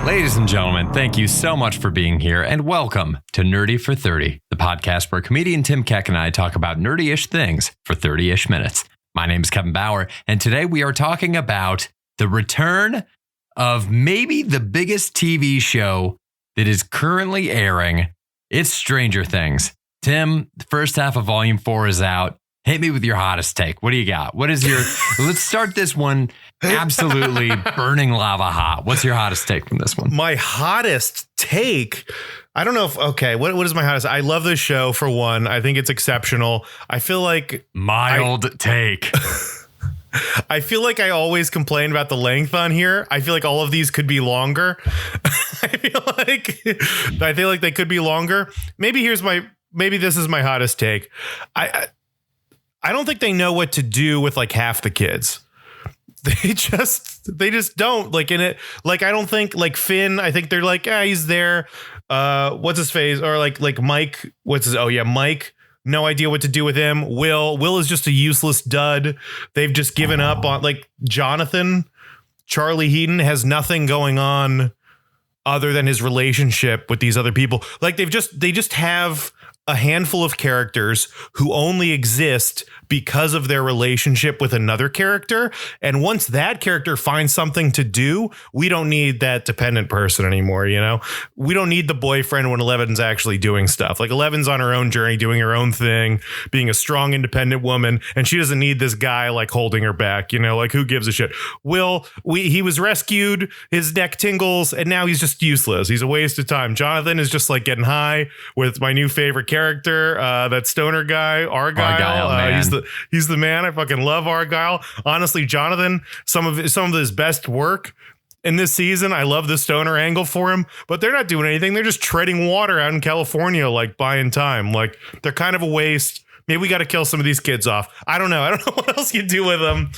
Ladies and gentlemen, thank you so much for being here and welcome to Nerdy for 30, the podcast where comedian Tim Keck and I talk about nerdy-ish things for 30-ish minutes. My name is Kevin Bauer, and today we are talking about the return of maybe the biggest TV show that is currently airing. It's Stranger Things. Tim, the first half of Volume 4 is out. Hit me with your hottest take. What do you got? What is your... Let's start this one absolutely burning lava hot. What's your hottest take from this one? My hottest take... I don't know if... Okay, what is my hottest? I love this show, for one. I think it's exceptional. I feel like... Mild take. I feel like I always complain about the length on here. I feel like all of these could be longer. I feel like they could be longer. Maybe this is my hottest take. I don't think they know what to do with like half the kids. They just don't like in it. Like, I don't think like Finn, I think they're like, he's there. What's his face? Or like Mike, Mike. No idea what to do with him. Will is just a useless dud. They've just given up on like Jonathan. Charlie Heaton has nothing going on other than his relationship with these other people. Like they just have a handful of characters who only exist because of their relationship with another character. And once that character finds something to do, we don't need that dependent person anymore. You know, we don't need the boyfriend when Eleven's actually doing stuff. Like Eleven's on her own journey, doing her own thing, being a strong, independent woman. And she doesn't need this guy like holding her back. You know, like who gives a shit? He was rescued, his neck tingles, and now he's just useless. He's a waste of time. Jonathan is just like getting high with my new favorite character, that stoner guy, Argyle. He's the man. I fucking love Argyle. Honestly, Jonathan, some of his best work in this season. I love the stoner angle for him, but they're not doing anything. They're just treading water out in California, like buying time. Like they're kind of a waste. Maybe we got to kill some of these kids off. I don't know what else you do with them.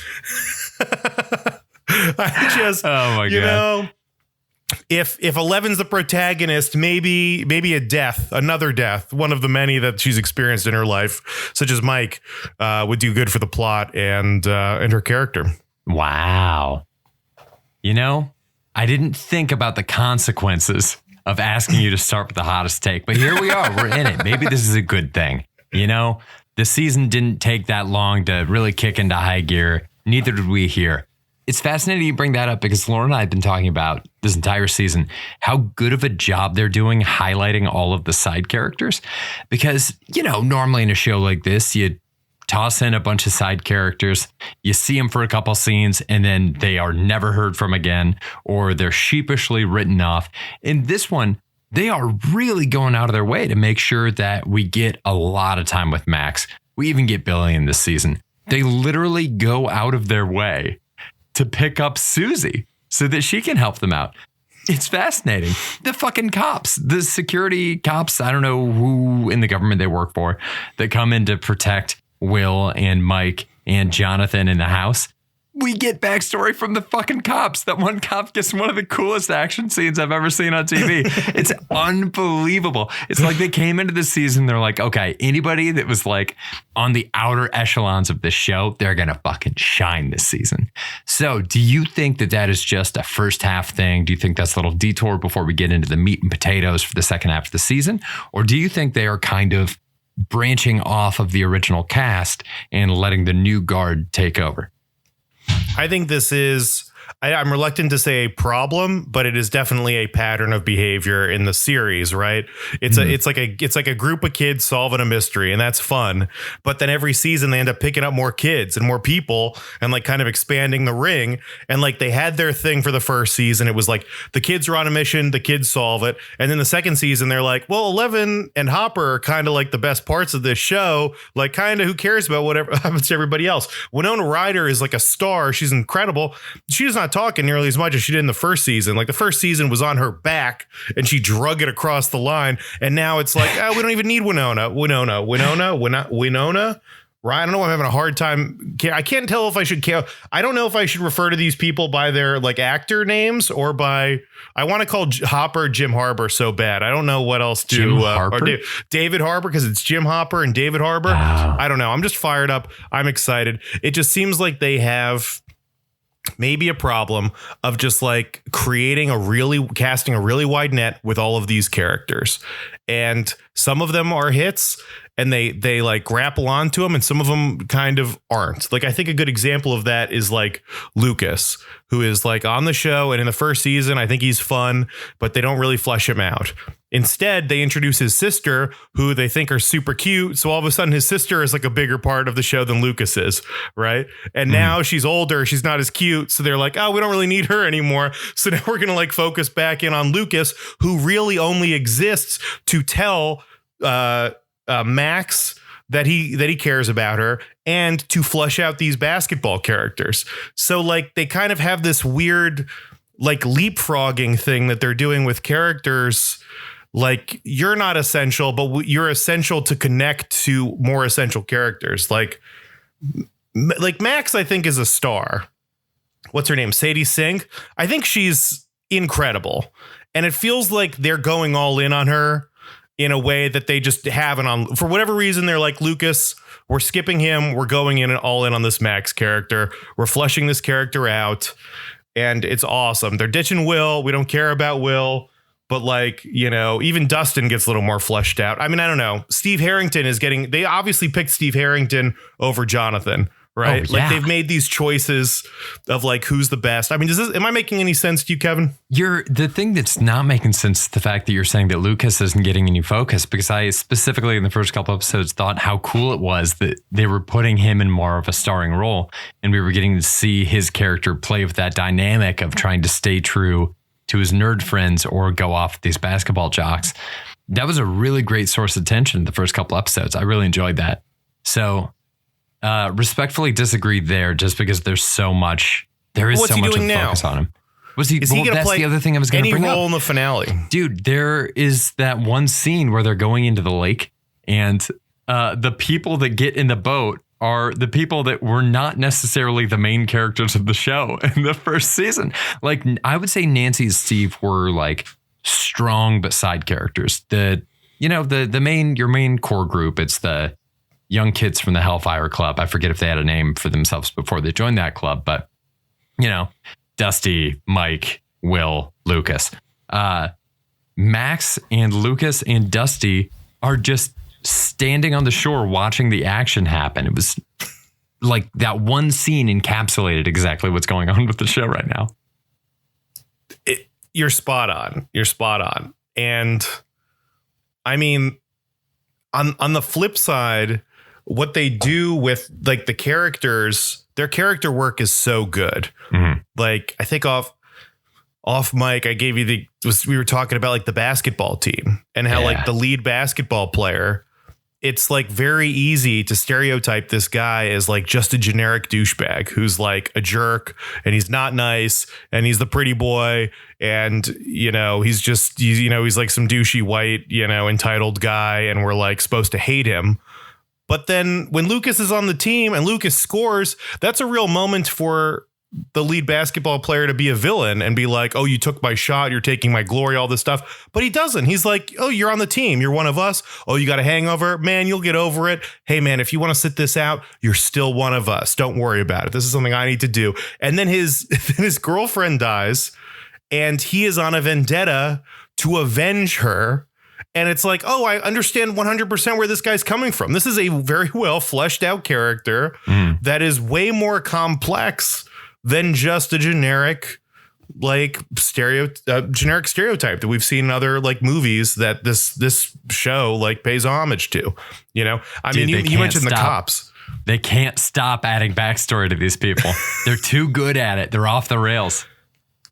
Oh my God. Know, if Eleven's the protagonist, maybe another death, one of the many that she's experienced in her life, such as Mike, would do good for the plot and her character. Wow. You know, I didn't think about the consequences of asking you to start with the hottest take, but here we are. We're in it. Maybe this is a good thing. You know, the season didn't take that long to really kick into high gear. Neither did we here. It's fascinating you bring that up because Lauren and I have been talking about this entire season, how good of a job they're doing highlighting all of the side characters. Because, you know, normally in a show like this, you toss in a bunch of side characters, you see them for a couple scenes, and then they are never heard from again, or they're sheepishly written off. In this one, they are really going out of their way to make sure that we get a lot of time with Max. We even get Billy in this season. They literally go out of their way to pick up Susie so that she can help them out. It's fascinating. The fucking cops, the security cops, I don't know who in the government they work for, that come in to protect Will and Mike and Jonathan in the house. We get backstory from the fucking cops. That one cop gets one of the coolest action scenes I've ever seen on TV. It's unbelievable. It's like they came into the season. They're like, okay, anybody that was like on the outer echelons of this show, they're going to fucking shine this season. So do you think that is just a first half thing? Do you think that's a little detour before we get into the meat and potatoes for the second half of the season? Or do you think they are kind of branching off of the original cast and letting the new guard take over? I think this is, I'm reluctant to say a problem, but it is definitely a pattern of behavior in the series, right? It's like a group of kids solving a mystery, and that's fun. But then every season they end up picking up more kids and more people and like kind of expanding the ring. And like they had their thing for the first season. It was like the kids are on a mission, the kids solve it. And then the second season, they're like, well, Eleven and Hopper are kind of like the best parts of this show. Like kind of who cares about whatever happens to everybody else? Winona Ryder is like a star. She's incredible. She's not talking nearly as much as she did in the first season. Like the first season was on her back and she drug it across the line. And now it's like, we don't even need Winona. Right. I don't know. I'm having a hard time. I can't tell if I should. I don't know if I should refer to these people by their like actor names or by. I want to call Hopper Jim Harbour so bad. I don't know what else to. Or David Harbour, because it's Jim Hopper and David Harbour. Wow. I don't know. I'm just fired up. I'm excited. It just seems like they have maybe a problem of just like casting a really wide net with all of these characters. And some of them are hits and they like grapple onto them, and some of them kind of aren't. Like, I think a good example of that is like Lucas, who is like on the show, and in the first season, I think he's fun, but they don't really flesh him out. Instead, they introduce his sister, who they think are super cute. So all of a sudden, his sister is like a bigger part of the show than Lucas is, right? And now she's older, she's not as cute. So they're like, oh, we don't really need her anymore. So now we're gonna like focus back in on Lucas, who really only exists to tell Max that he cares about her and to flesh out these basketball characters. So like they kind of have this weird like leapfrogging thing that they're doing with characters. Like, you're not essential, but you're essential to connect to more essential characters. Like Max, I think, is a star. What's her name? Sadie Sink. I think she's incredible. And it feels like they're going all in on her in a way that they just haven't on. For whatever reason, they're like, Lucas, we're skipping him. We're going in and all in on this Max character. We're fleshing this character out. And it's awesome. They're ditching Will. We don't care about Will. But like, you know, even Dustin gets a little more fleshed out. I mean, I don't know. Steve Harrington they obviously picked Steve Harrington over Jonathan, right? Oh, yeah. Like they've made these choices of like, who's the best. I mean, am I making any sense to you, Kevin? The thing that's not making sense is the fact that you're saying that Lucas isn't getting any focus, because I specifically in the first couple episodes thought how cool it was that they were putting him in more of a starring role, and we were getting to see his character play with that dynamic of trying to stay true to his nerd friends or go off these basketball jocks. That was a really great source of tension the first couple episodes. I really enjoyed that. So respectfully disagree there, just because there's so much. There is so much of focus on him. Is he going to play the other thing I was going to bring up. Any role in the finale? Dude, there is that one scene where they're going into the lake, and the people that get in the boat are the people that were not necessarily the main characters of the show in the first season. Like, I would say Nancy and Steve were like strong but side characters. Your main core group, it's the young kids from the Hellfire Club. I forget if they had a name for themselves before they joined that club, but you know, Dusty, Mike, Will, Lucas. Max and Lucas and Dusty are just standing on the shore watching the action happen. It was like that one scene encapsulated exactly what's going on with the show right now. You're spot on. And I mean, on the flip side, what they do with like the characters, their character work is so good. Mm-hmm. Like, I think off mic, I gave you we were talking about like the basketball team and how like the lead basketball player, it's like very easy to stereotype this guy as like just a generic douchebag who's like a jerk, and he's not nice, and he's the pretty boy, and you know, he's like some douchey white, you know, entitled guy, and we're like supposed to hate him. But then when Lucas is on the team and Lucas scores, that's a real moment for the lead basketball player to be a villain and be like, oh, you took my shot, you're taking my glory, all this stuff. But he doesn't. He's like, oh, you're on the team, you're one of us. Oh, you got a hangover, man, you'll get over it. Hey man, if you want to sit this out, you're still one of us, don't worry about it, this is something I need to do. And then his girlfriend dies, and he is on a vendetta to avenge her. And it's like, oh, I understand 100% where this guy's coming from. This is a very well fleshed out character that is way more complex than just a generic stereotype that we've seen in other like movies that this show like pays homage to. You know, I mean, you mentioned the cops. They can't stop adding backstory to these people. They're too good at it. They're off the rails.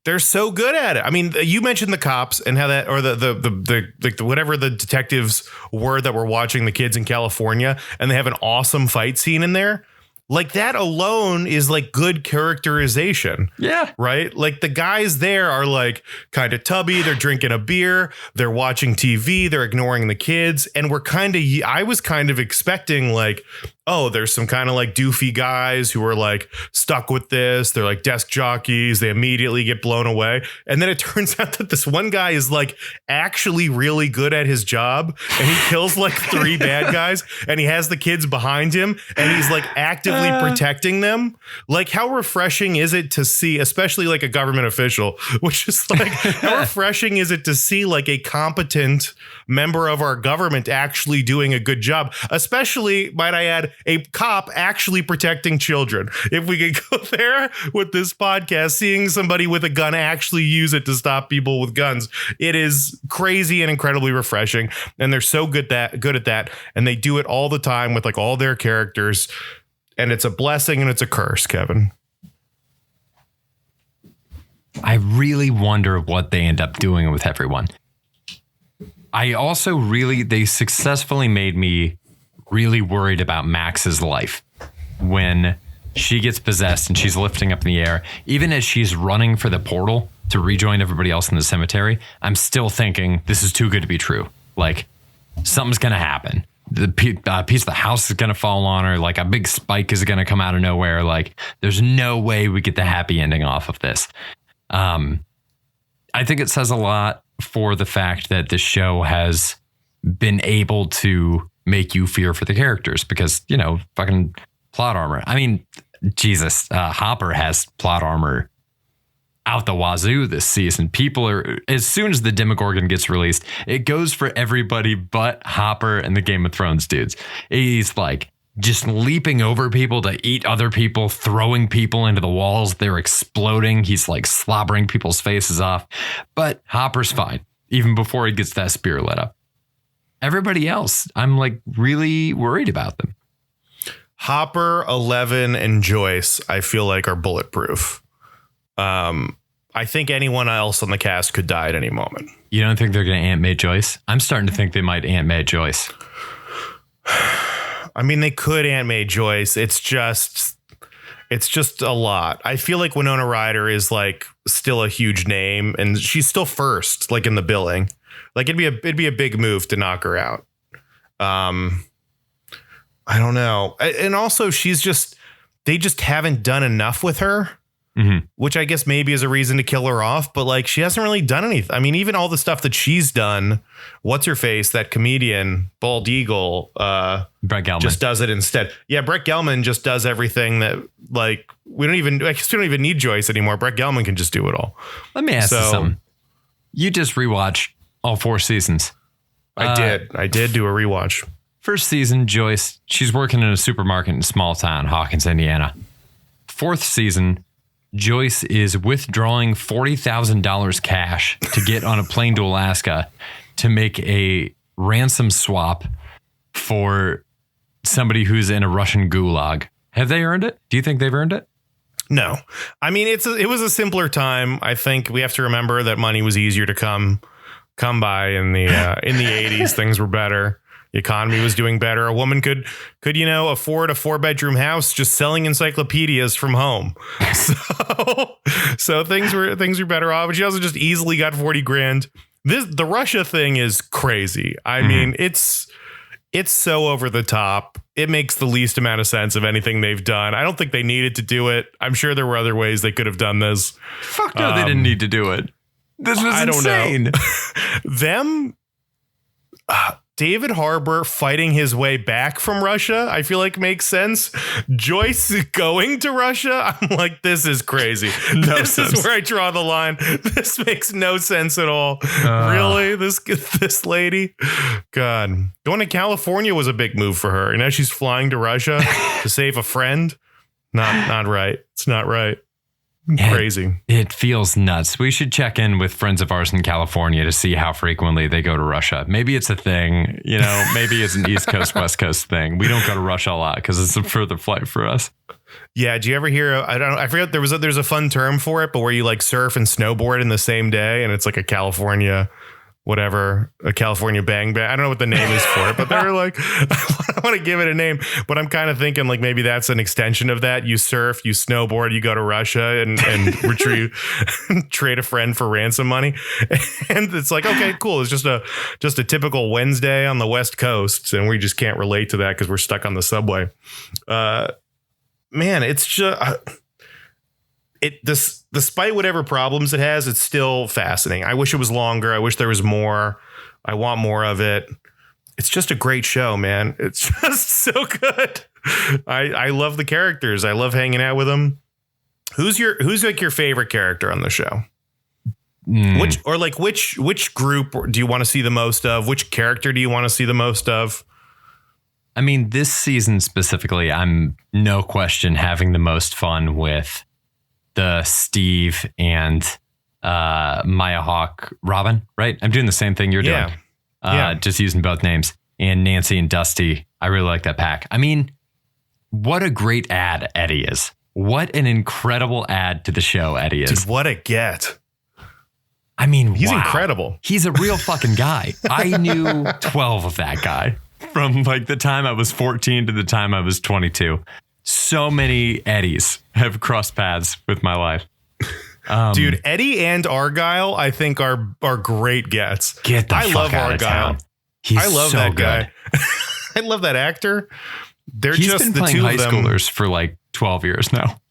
They're so good at it. I mean, you mentioned the cops and how that, or the whatever the detectives were that were watching the kids in California, and they have an awesome fight scene in there. Like, that alone is like good characterization. Yeah. Right. Like, the guys there are like kind of tubby. They're drinking a beer. They're watching TV. They're ignoring the kids. And I was kind of expecting like, oh, there's some kind of like doofy guys who are like stuck with this. They're like desk jockeys. They immediately get blown away. And then it turns out that this one guy is like actually really good at his job, and he kills like 3 bad guys, and he has the kids behind him, and he's like actively actively protecting them. Like, how refreshing is it to see, especially like a government official, which is like, how refreshing is it to see like a competent member of our government actually doing a good job, especially, might I add, a cop actually protecting children. If we could go there with this podcast, seeing somebody with a gun actually use it to stop people with guns, it is crazy and incredibly refreshing. And they're so good at that. And they do it all the time with like all their characters. And it's a blessing and it's a curse, Kevin. I really wonder what they end up doing with everyone. I also they successfully made me really worried about Max's life when she gets possessed and she's lifting up in the air. Even as she's running for the portal to rejoin everybody else in the cemetery, I'm still thinking this is too good to be true. Like, something's going to happen. The piece of the house is going to fall on her. Like, a big spike is going to come out of nowhere. Like, there's no way we get the happy ending off of this. I think it says a lot for the fact that the show has been able to make you fear for the characters because, you know, fucking plot armor. I mean, Jesus, Hopper has plot armor out the wazoo this season. People are, as soon as the Demogorgon gets released, it goes for everybody but Hopper and the Game of Thrones dudes. He's like just leaping over people to eat other people, throwing people into the walls. They're exploding. He's like slobbering people's faces off. But Hopper's fine, even before he gets that spear lit up. Everybody else, I'm like really worried about them. Hopper, Eleven, and Joyce, I feel like are bulletproof. I think anyone else on the cast could die at any moment. You don't think they're going to Aunt May Joyce? I'm starting to think they might Aunt May Joyce. I mean, they could Aunt May Joyce. It's just a lot. I feel like Winona Ryder is like still a huge name and she's still first, like in the billing. Like it'd be a big move to knock her out. I don't know. And also they just haven't done enough with her. Mm-hmm. Which I guess maybe is a reason to kill her off. But like, she hasn't really done anything. I mean, even all the stuff that she's done, what's her face, that comedian, Bald Eagle, Brett Gelman just does it instead. Yeah. Brett Gelman just does everything that like, we don't even need Joyce anymore. Brett Gelman can just do it all. Let me ask you something. You just rewatched all 4 seasons. I did do a rewatch. First season, Joyce, she's working in a supermarket in a small town, Hawkins, Indiana. 4th season, Joyce is withdrawing $40,000 cash to get on a plane to Alaska to make a ransom swap for somebody who's in a Russian gulag. Have they earned it? Do you think they've earned it? No. I mean, it was a simpler time. I think we have to remember that money was easier to come by in the 80s. Things were better. The economy was doing better. A woman could, afford a 4-bedroom house just selling encyclopedias from home. So things were better off. But she also just easily got $40,000. The Russia thing is crazy. I mean, it's so over the top. It makes the least amount of sense of anything they've done. I don't think they needed to do it. I'm sure there were other ways they could have done this. Fuck no, they didn't need to do it. This was insane. Them. David Harbour fighting his way back from Russia, I feel like makes sense. Joyce going to Russia, I'm like, this is crazy. This is where I draw the line. This makes no sense at all. Really? This lady? God. Going to California was a big move for her. And now she's flying to Russia to save a friend. Not right. It's not right. Crazy. It feels nuts. We should check in with friends of ours in California to see how frequently they go to Russia. Maybe it's a thing, maybe it's an East Coast, West Coast thing. We don't go to Russia a lot because it's a further flight for us. Yeah. Do you ever hear, I forget, there's a fun term for it, but where you like surf and snowboard in the same day and it's like a California bang bang. I don't know what the name is for it, but they're like, I want to give it a name, but I'm kind of thinking like maybe that's an extension of that. You surf, you snowboard, you go to Russia and trade a friend for ransom money. And it's like, okay, cool. It's just a typical Wednesday on the West Coast. And we just can't relate to that because we're stuck on the subway. Man, it's just, despite whatever problems it has, it's still fascinating. I wish it was longer. I wish there was more. I want more of it. it's just a great show, man. It's just so good. I love the characters. I love hanging out with them. Who's like your favorite character on the show? Which group do you want to see the most of? Which character do you want to see the most of? I mean, this season specifically, I'm no question having the most fun with the Steve and Maya Hawke Robin, right? I'm doing the same thing you're doing. Just using both names. And Nancy and Dusty. I really like that pack. I mean, what a great ad Eddie is. What an incredible ad to the show Eddie is. Dude, what a get. I mean, he's incredible. He's a real fucking guy. I knew 12 of that guy from like the time I was 14 to the time I was 22. So many Eddies have crossed paths with my life. Dude, Eddie and Argyle, I think are great gets. Get the fuck love out Argyle. of town. I love that good. guy. I love that actor. He's just been playing high schoolers for like 12 years now.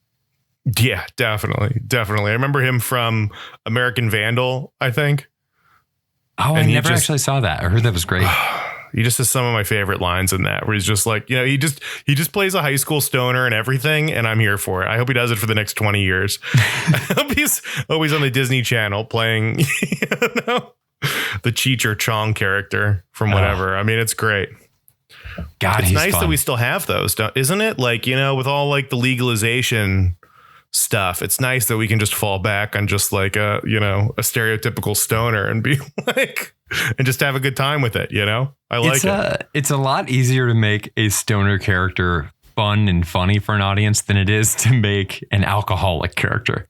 Yeah, definitely. I remember him from American Vandal, I think. Oh, I never actually saw that. I heard that was great. He just has some of my favorite lines in that, where he's just like, he just plays a high school stoner and everything, and I'm here for it. I hope he does it for the next 20 years. I hope he's always on the Disney Channel playing, the Cheech or Chong character from whatever. I mean, it's great. God, it's nice fun. that we still have those, isn't it? Like, with all like the legalization stuff, it's nice that we can just fall back on just like a stereotypical stoner and be like, and just have a good time with it. I like it. It's a lot easier to make a stoner character fun and funny for an audience than it is to make an alcoholic character.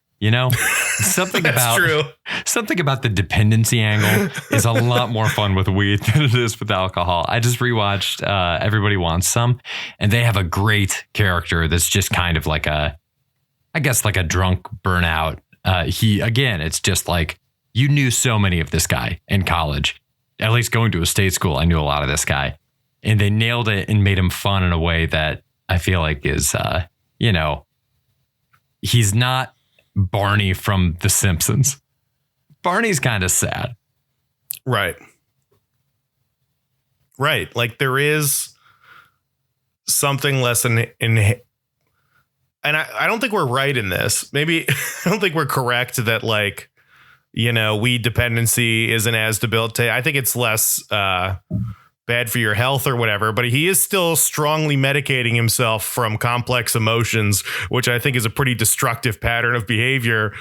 Something about the dependency angle is a lot more fun with weed than it is with alcohol. I just rewatched Everybody Wants Some, and they have a great character that's just kind of like a drunk burnout. It's just like, you knew so many of this guy in college, at least going to a state school. I knew a lot of this guy, and they nailed it and made him fun in a way that I feel like is, he's not Barney from The Simpsons. Barney's kind of sad. Right. Like there is something less in and I don't think we're right in this. Maybe I don't think we're correct that like, weed dependency isn't as debilitating. I think it's less bad for your health or whatever, but he is still strongly medicating himself from complex emotions, which I think is a pretty destructive pattern of behavior,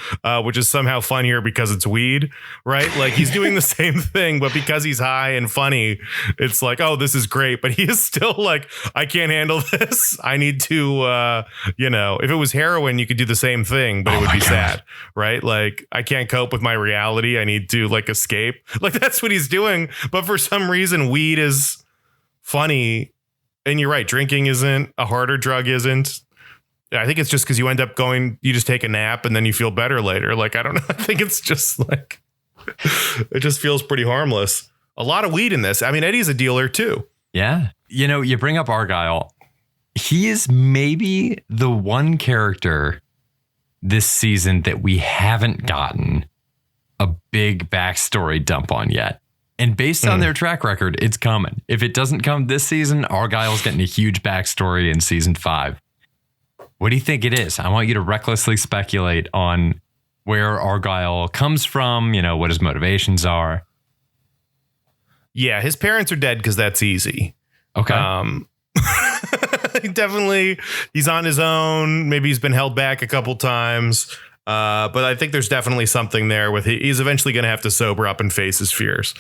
which is somehow funnier because it's weed, right? Like he's doing the same thing, but because he's high and funny, it's like, oh, this is great. But he is still like, I can't handle this. I need to, if it was heroin, you could do the same thing, but it would be sad, right? Like I can't cope with my reality. I need to like escape. Like that's what he's doing. But for some reason, weed is funny, and you're right, drinking isn't, a harder drug isn't. I think it's just because you end up you just take a nap and then you feel better later. Like I don't know, I think it's just like it just feels pretty harmless. A lot of weed in this. I mean, Eddie's a dealer too. Yeah, you bring up Argyle. He is maybe the one character this season that we haven't gotten a big backstory dump on yet. And based on their track record, it's coming. If it doesn't come this season, Argyle's getting a huge backstory in season 5. What do you think it is? I want you to recklessly speculate on where Argyle comes from, what his motivations are. Yeah, his parents are dead because that's easy. Okay. Definitely, he's on his own. Maybe he's been held back a couple times. But I think there's definitely something there with he's eventually going to have to sober up and face his fears,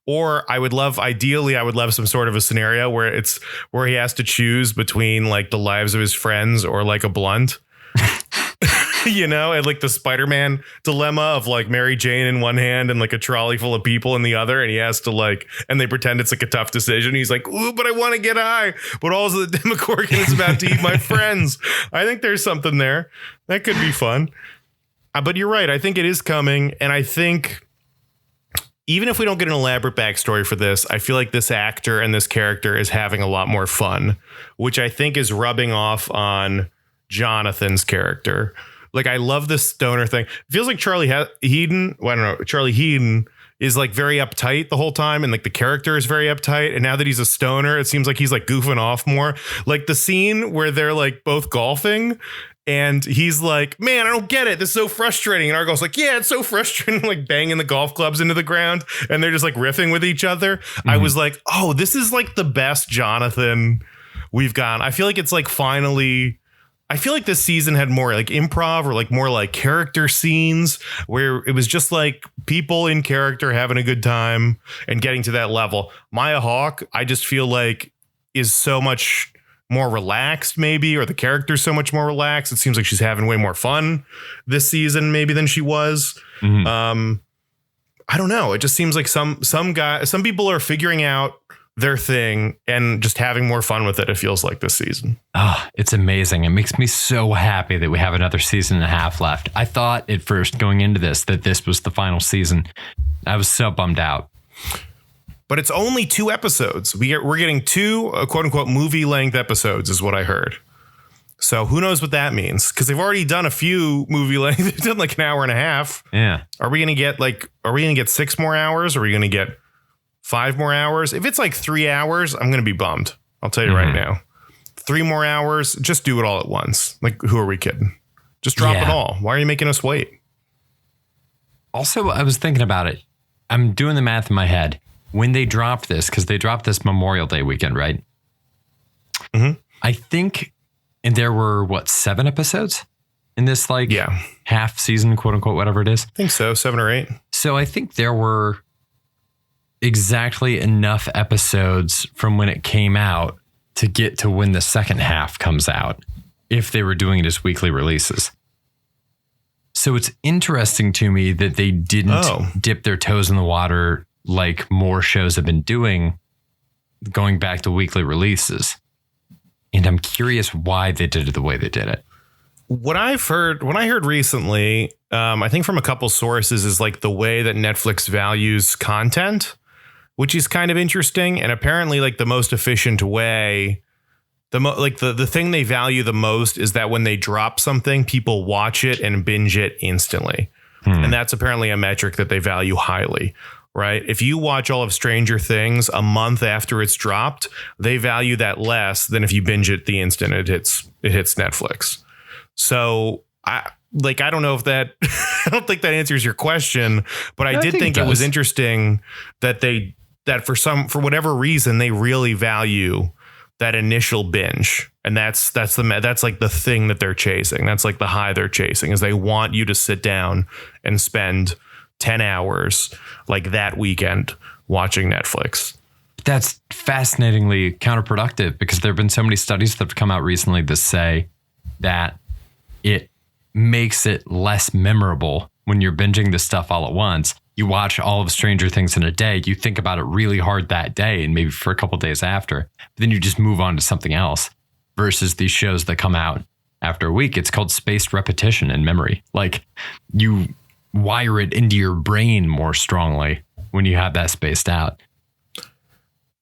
or I would love some sort of a scenario where he has to choose between like the lives of his friends or like a blunt, and like the Spider-Man dilemma of like Mary Jane in one hand and like a trolley full of people in the other. And he has to and they pretend it's like a tough decision. He's like, ooh, but I want to get high. But also the Demogorgon is about to eat my friends. I think there's something there that could be fun. But you're right. I think it is coming. And I think even if we don't get an elaborate backstory for this, I feel like this actor and this character is having a lot more fun, which I think is rubbing off on Jonathan's character. Like, I love this stoner thing. It feels like Charlie Heaton. Well, I don't know. Charlie Heaton is like very uptight the whole time, and like the character is very uptight, and now that he's a stoner, it seems like he's like goofing off more. Like the scene where they're like both golfing and he's like, man, I don't get it, this is so frustrating, and Argyl's like, yeah, it's so frustrating, like banging the golf clubs into the ground, and they're just like riffing with each other. I was like, oh, this is like the best Jonathan we've gotten. I feel like it's like finally, I feel like this season had more like improv or like more like character scenes where it was just like people in character having a good time and getting to that level. Maya Hawke, I just feel like is so much more relaxed maybe, or the character's so much more relaxed. It seems like she's having way more fun this season maybe than she was. I don't know. It just seems like some people are figuring out their thing and just having more fun with it. It feels like this season. Oh, it's amazing. It makes me so happy that we have another season and a half left. I thought at first going into this that this was the final season. I was so bummed out. But it's only 2 episodes. We're getting 2 quote unquote movie length episodes is what I heard. So who knows what that means? Because they've already done a few movie length. They've done like an hour and a half. Yeah. Are we going to get 6 more hours? Or are we going to get 5 more hours? If it's like 3 hours, I'm going to be bummed. I'll tell you right now. 3 more hours, just do it all at once. Like, who are we kidding? Just drop it all. Why are you making us wait? Also, I was thinking about it. I'm doing the math in my head. When they dropped this, because they dropped this Memorial Day weekend, right? I think, and there were, 7 episodes in this like half season, quote unquote, whatever it is? I think so, 7 or 8. So I think there were exactly enough episodes from when it came out to get to when the second half comes out, if they were doing it as weekly releases. So it's interesting to me that they didn't dip their toes in the water like more shows have been doing, going back to weekly releases. And I'm curious why they did it the way they did it. What I heard recently, I think from a couple sources, is like the way that Netflix values content, which is kind of interesting. And apparently like the most efficient way, the thing they value the most is that when they drop something, people watch it and binge it instantly. And that's apparently a metric that they value highly. Right. If you watch all of Stranger Things a month after it's dropped, they value that less than if you binge it the instant it hits Netflix. So I don't know if that I don't think that answers your question, but I did think it was interesting that for whatever reason, they really value that initial binge. And that's like the thing that they're chasing. That's like the high they're chasing, is they want you to sit down and spend 10 hours like that weekend watching Netflix. That's fascinatingly counterproductive, because there have been so many studies that have come out recently that say that it makes it less memorable when you're binging this stuff all at once. You watch all of Stranger Things in a day, you think about it really hard that day and maybe for a couple of days after, but then you just move on to something else, versus these shows that come out after a week. It's called spaced repetition in memory. Like, you wire it into your brain more strongly when you have that spaced out.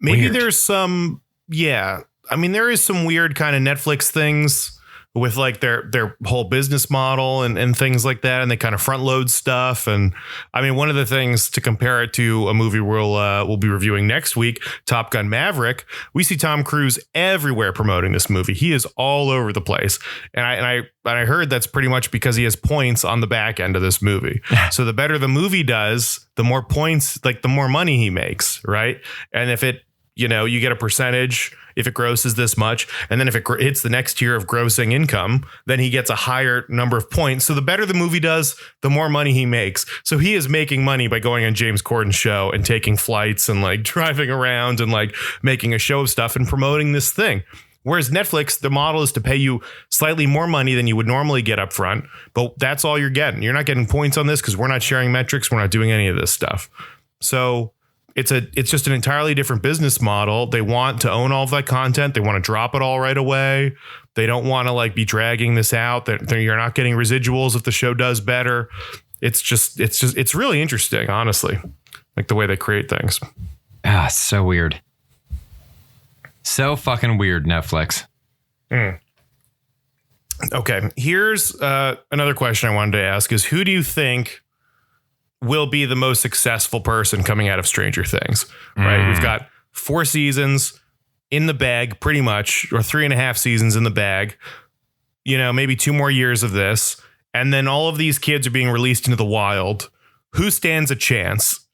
Maybe Weird. there's some, I mean, there is some weird kind of Netflix things with like their whole business model and things like that. And they kind of front load stuff. And I mean, one of the things to compare it to a movie we'll be reviewing next week, Top Gun Maverick, we see Tom Cruise everywhere promoting this movie. He is all over the place. And I heard that's pretty much because he has points on the back end of this movie. So the better the movie does, the more points, like the more money he makes. Right. And if it, you get a percentage if it grosses this much. And then if it hits the next tier of grossing income, then he gets a higher number of points. So the better the movie does, the more money he makes. So he is making money by going on James Corden's show and taking flights and like driving around and like making a show of stuff and promoting this thing. Whereas Netflix, the model is to pay you slightly more money than you would normally get up front. But that's all you're getting. You're not getting points on this because we're not sharing metrics. We're not doing any of this stuff. So it's just an entirely different business model. They want to own all of that content. They want to drop it all right away. They don't want to like be dragging this out. You're not getting residuals if the show does better. It's really interesting, honestly, like the way they create things. So weird. So fucking weird, Netflix. Okay, here's another question I wanted to ask is, who do you think will be the most successful person coming out of Stranger Things, right? We've got 4 seasons in the bag, pretty much, or 3.5 seasons in the bag. You know, maybe 2 more years of this. And then all of these kids are being released into the wild. Who stands a chance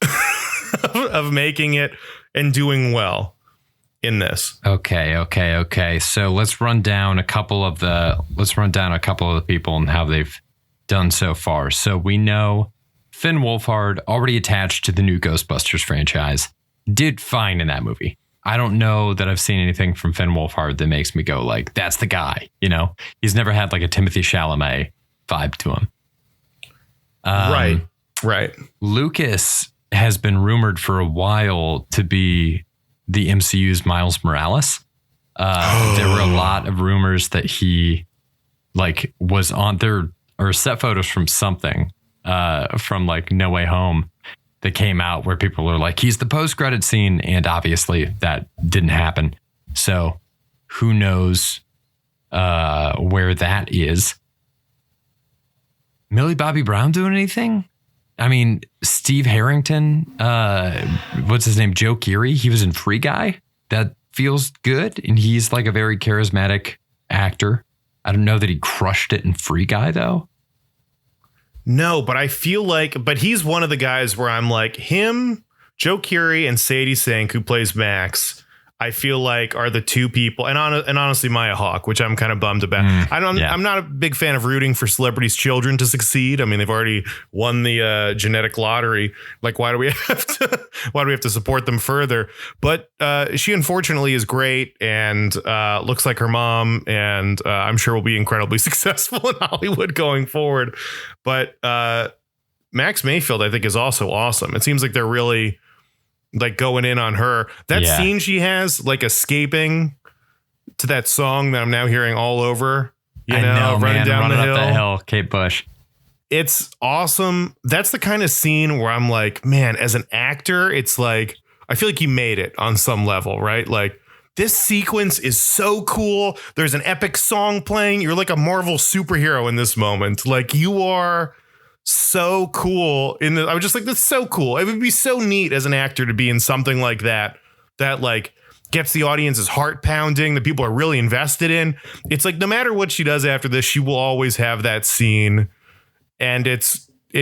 of making it and doing well in this? Okay. So let's run down a couple of the people and how they've done so far. So we know Finn Wolfhard, already attached to the new Ghostbusters franchise, did fine in that movie. I don't know that I've seen anything from Finn Wolfhard that makes me go like, that's the guy. You know, he's never had like a Timothée Chalamet vibe to him. Right. Lucas has been rumored for a while to be the MCU's Miles Morales. There were a lot of rumors that he like was on there, or set photos from something from like No Way Home that came out where people were like, he's the post-credit scene. And obviously that didn't happen. So who knows where that is. Millie Bobby Brown doing anything? I mean, Steve Harrington, what's his name? Joe Keery. He was in Free Guy. That feels good. And he's like a very charismatic actor. I don't know that he crushed it in Free Guy though. No, but I feel like, but he's one of the guys where I'm like him, Joe Keery, and Sadie Sink, who plays Max. I feel like are the 2 people, and honestly, Maya Hawke, which I'm kind of bummed about. I'm not a big fan of rooting for celebrities' children to succeed. I mean, they've already won the genetic lottery. Like, why do we have to support them further? But she unfortunately is great and looks like her mom, and I'm sure will be incredibly successful in Hollywood going forward. But Max Mayfield, I think, is also awesome. It seems like they're really like going in on her. That scene she has, like escaping to that song that I'm now hearing all over, running down the hill. Up the hill, Kate Bush. It's awesome. That's the kind of scene where I'm like, man, as an actor, it's like, I feel like he made it on some level, right? Like this sequence is so cool. There's an epic song playing. You're like a Marvel superhero in this moment. Like you are so cool I was just like, that's so cool. It would be so neat as an actor to be in something like that like gets the audience's heart pounding, that people are really invested in. It's like no matter what she does after this, she will always have that scene, and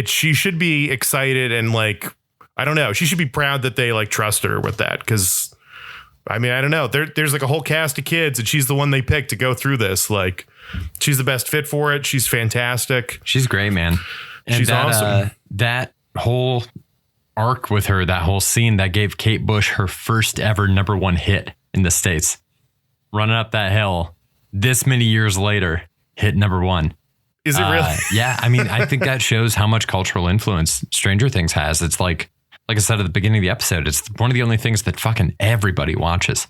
she should be excited and like, I don't know, she should be proud that they like trusted her with that, because I mean, I don't know, there's like a whole cast of kids and she's the one they picked to go through this. Like she's the best fit for it. She's fantastic. She's great, man. And she's awesome. That whole arc with her, that whole scene that gave Kate Bush her first ever #1 hit in the States, running up that hill this many years later, hit #1. Is it really? Yeah. I mean, I think that shows how much cultural influence Stranger Things has. It's like I said at the beginning of the episode, it's one of the only things that fucking everybody watches.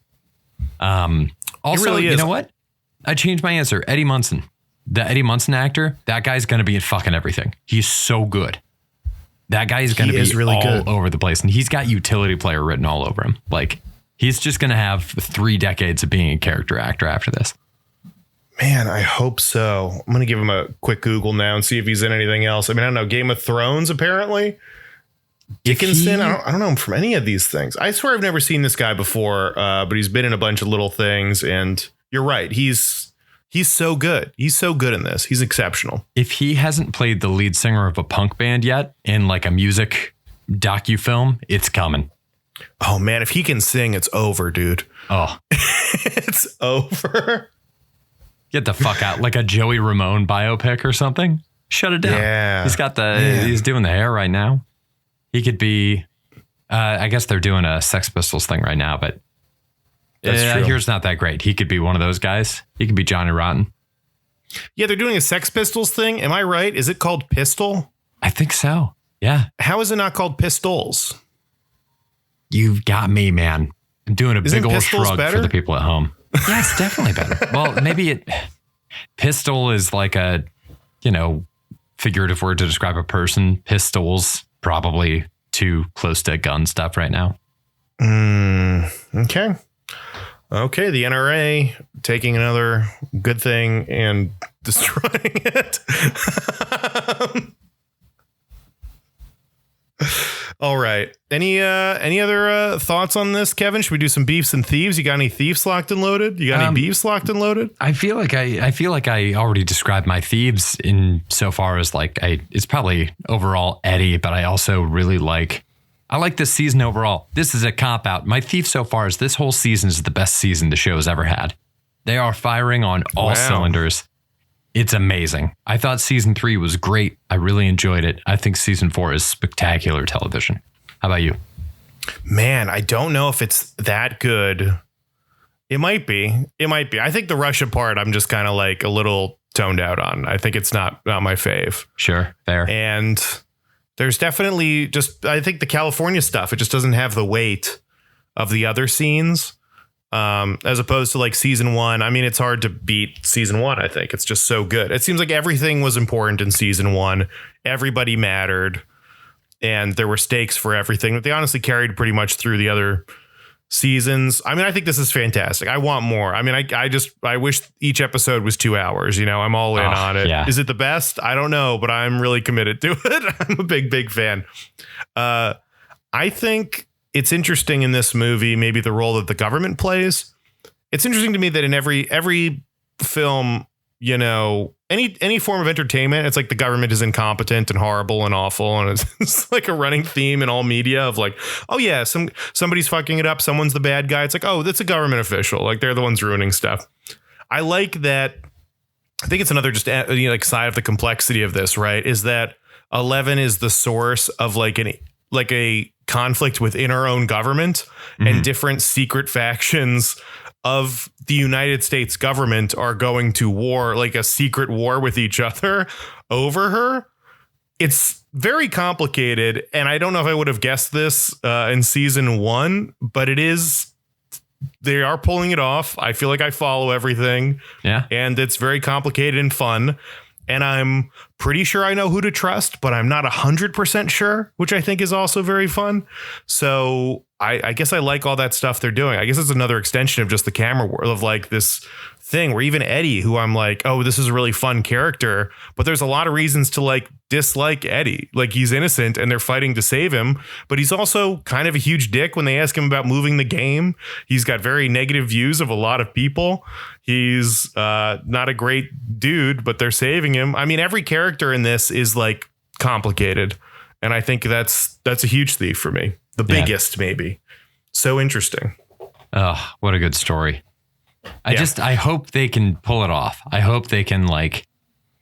Also, it really is. You know what? I changed my answer. Eddie Munson. The Eddie Munson actor, that guy's going to be in fucking everything. He's so good. That guy is going to be really all over the place. And he's got utility player written all over him. Like, he's just going to have 3 decades of being a character actor after this. Man, I hope so. I'm going to give him a quick Google now and see if he's in anything else. I mean, I don't know. Game of Thrones, apparently. Dickinson. I don't know him from any of these things. I swear I've never seen this guy before, but he's been in a bunch of little things. And you're right. He's so good. He's so good in this. He's exceptional. If he hasn't played the lead singer of a punk band yet in like a music docu-film, it's coming. Oh, man. If he can sing, it's over, dude. Oh, it's over. Get the fuck out. Like a Joey Ramone biopic or something. Shut it down. Yeah. He's doing the hair right now. He could be, I guess they're doing a Sex Pistols thing right now, but here's not that great. He could be one of those guys. He could be Johnny Rotten. Yeah, they're doing a Sex Pistols thing. Am I right? Is it called Pistol? I think so. Yeah. How is it not called Pistols? You've got me, man. I'm doing a big old shrug for the people at home. Yeah, it's definitely better. Well, maybe pistol is like a, figurative word to describe a person. Pistols, probably too close to gun stuff right now. Okay. Okay, the NRA taking another good thing and destroying it. All right. Any other thoughts on this, Kevin? Should we do some beefs and thieves? You got any thieves locked and loaded? You got any beefs locked and loaded? I feel like I already described my thieves in so far as like it's probably overall Eddie, but I also really I like this season overall. This is a cop out. My thief so far is this whole season is the best season the show has ever had. They are firing on all cylinders. It's amazing. I thought season 3 was great. I really enjoyed it. I think season 4 is spectacular television. How about you? Man, I don't know if it's that good. It might be. I think the Russia part, I'm just kind of like a little toned out on. I think it's not my fave. Sure. Fair. And there's definitely I think the California stuff, it just doesn't have the weight of the other scenes. As opposed to like season 1. I mean, it's hard to beat season 1. I think it's just so good. It seems like everything was important in season 1. Everybody mattered and there were stakes for everything that they honestly carried pretty much through the other seasons. I mean, I think this is fantastic. I want more. I mean, I wish each episode was 2 hours. You know, I'm all in on it. Yeah. Is it the best? I don't know, but I'm really committed to it. I'm a big fan. I think it's interesting in this movie, maybe the role that the government plays. It's interesting to me that in every film, you know, any form of entertainment, it's like the government is incompetent and horrible and awful. And it's like a running theme in all media of like, oh, yeah, somebody's fucking it up. Someone's the bad guy. It's like, oh, that's a government official. Like they're the ones ruining stuff. I like that. I think it's another just like side of the complexity of this, right, is that 11 is the source of like a conflict within our own government, and different secret factions of the United States government are going to war, like a secret war with each other over her. It's very complicated. And I don't know if I would have guessed this in season 1, but they are pulling it off. I feel like I follow everything. Yeah. And it's very complicated and fun. And I'm pretty sure I know who to trust, but I'm not 100% sure, which I think is also very fun. So I guess I like all that stuff they're doing. I guess it's another extension of just the camera world of like this thing where even Eddie, who I'm like, oh, this is a really fun character, but there's a lot of reasons to like dislike Eddie. Like he's innocent and they're fighting to save him, but he's also kind of a huge dick when they ask him about moving the game. He's got very negative views of a lot of people. He's not a great dude, but they're saving him. I mean, every character in this is like complicated. And I think that's a huge thief for me. The biggest, maybe. So interesting. Oh, what a good story. I hope they can pull it off. I hope they can like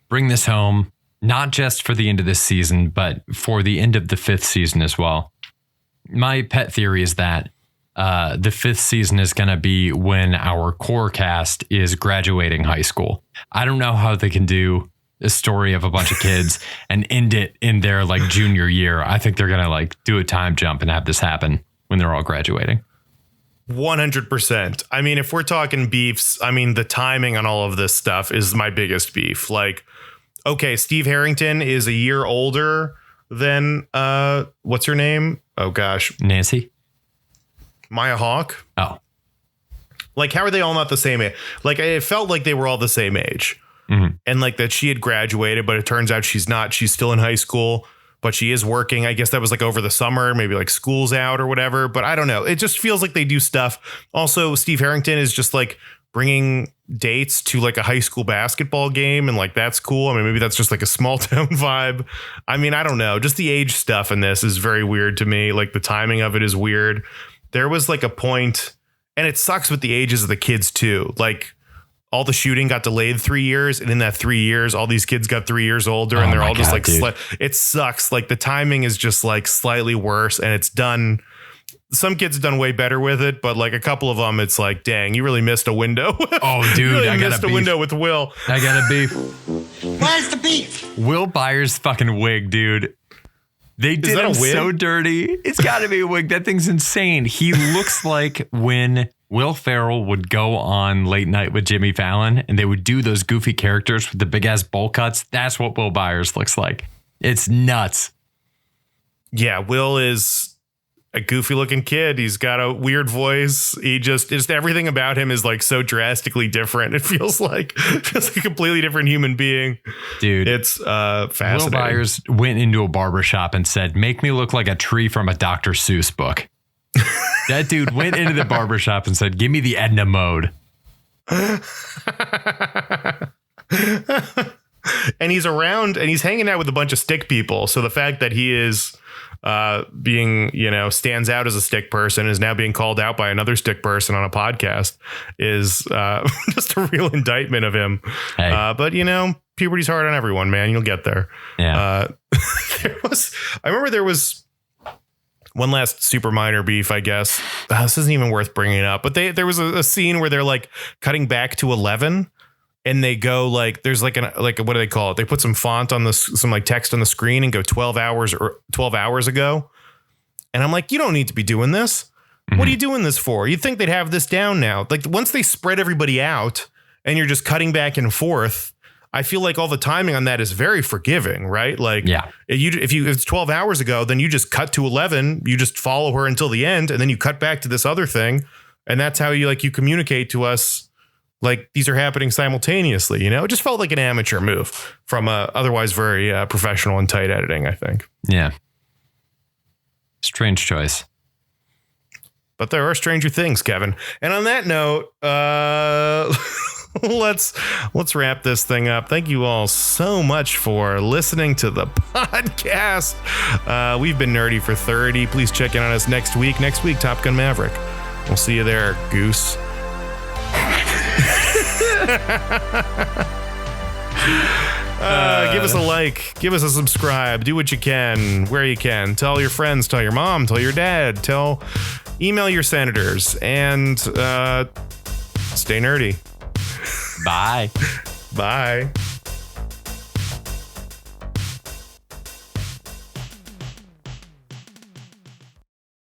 bring this home, not just for the end of this season, but for the end of the 5th season as well. My pet theory is that the 5th season is going to be when our core cast is graduating high school. I don't know how they can do a story of a bunch of kids and end it in their like junior year. I think they're going to like do a time jump and have this happen when they're all graduating. 100%. I mean, if we're talking beefs, I mean, the timing on all of this stuff is my biggest beef. Like, okay, Steve Harrington is a year older than what's her name? Oh gosh. Nancy. Maya Hawke. Oh. Like, how are they all not the same age? Like, it felt like they were all the same age. Mm-hmm. And like that she had graduated, but it turns out she's not. She's still in high school, but she is working. I guess that was like over the summer, maybe like school's out or whatever. But I don't know. It just feels like they do stuff. Also, Steve Harrington is just like bringing dates to like a high school basketball game. And like, that's cool. I mean, maybe that's just like a small town vibe. I mean, I don't know. Just the age stuff in this is very weird to me. Like the timing of it is weird. There was like a point, and it sucks with the ages of the kids too. Like, all the shooting got delayed 3 years. And in that 3 years, all these kids got 3 years older, and they're all just like, it sucks. Like the timing is just like slightly worse, and it's done. Some kids have done way better with it, but like a couple of them, it's like, dang, you really missed a window. Oh, dude, really I got missed a window with Will. I got a beef. Where's the beef? Will Byers' fucking wig, dude. They did him so dirty. It's got to be a wig. That thing's insane. He looks like when Will Ferrell would go on Late Night with Jimmy Fallon and they would do those goofy characters with the big ass bowl cuts. That's what Will Byers looks like. It's nuts. Yeah, Will is a goofy looking kid. He's got a weird voice. He just everything about him is like so drastically different. It feels like just a completely different human being. Dude, it's fascinating. Will Byers went into a barbershop and said, "Make me look like a tree from a Dr. Seuss book." That dude went into the barbershop and said, "Give me the Edna mode." And he's around and he's hanging out with a bunch of stick people. So the fact that he is being, stands out as a stick person, is now being called out by another stick person on a podcast, is just a real indictment of him. Hey. But puberty's hard on everyone, man. You'll get there. Yeah. I remember there was one last super minor beef, I guess. This isn't even worth bringing up, but there was a scene where they're like cutting back to 11. And they go like, there's like what do they call it? They put some font on some like text on the screen and go 12 hours ago. And I'm like, you don't need to be doing this. Mm-hmm. What are you doing this for? You'd think they'd have this down now. Like once they spread everybody out and you're just cutting back and forth, I feel like all the timing on that is very forgiving, right? Like, yeah, if it's 12 hours ago, then you just cut to 11, you just follow her until the end. And then you cut back to this other thing. And that's how you communicate to us. Like these are happening simultaneously, It just felt like an amateur move from otherwise very professional and tight editing, I think. Yeah. Strange choice. But there are stranger things, Kevin. And on that note, let's wrap this thing up. Thank you all so much for listening to the podcast. We've been Nerdy for 30. Please check in on us next week. Next week, Top Gun Maverick. We'll see you there, goose. Give us a like, give us a subscribe, do what you can, where you can. Tell your friends, tell your mom, tell your dad, email your senators, and stay nerdy. Bye. Bye.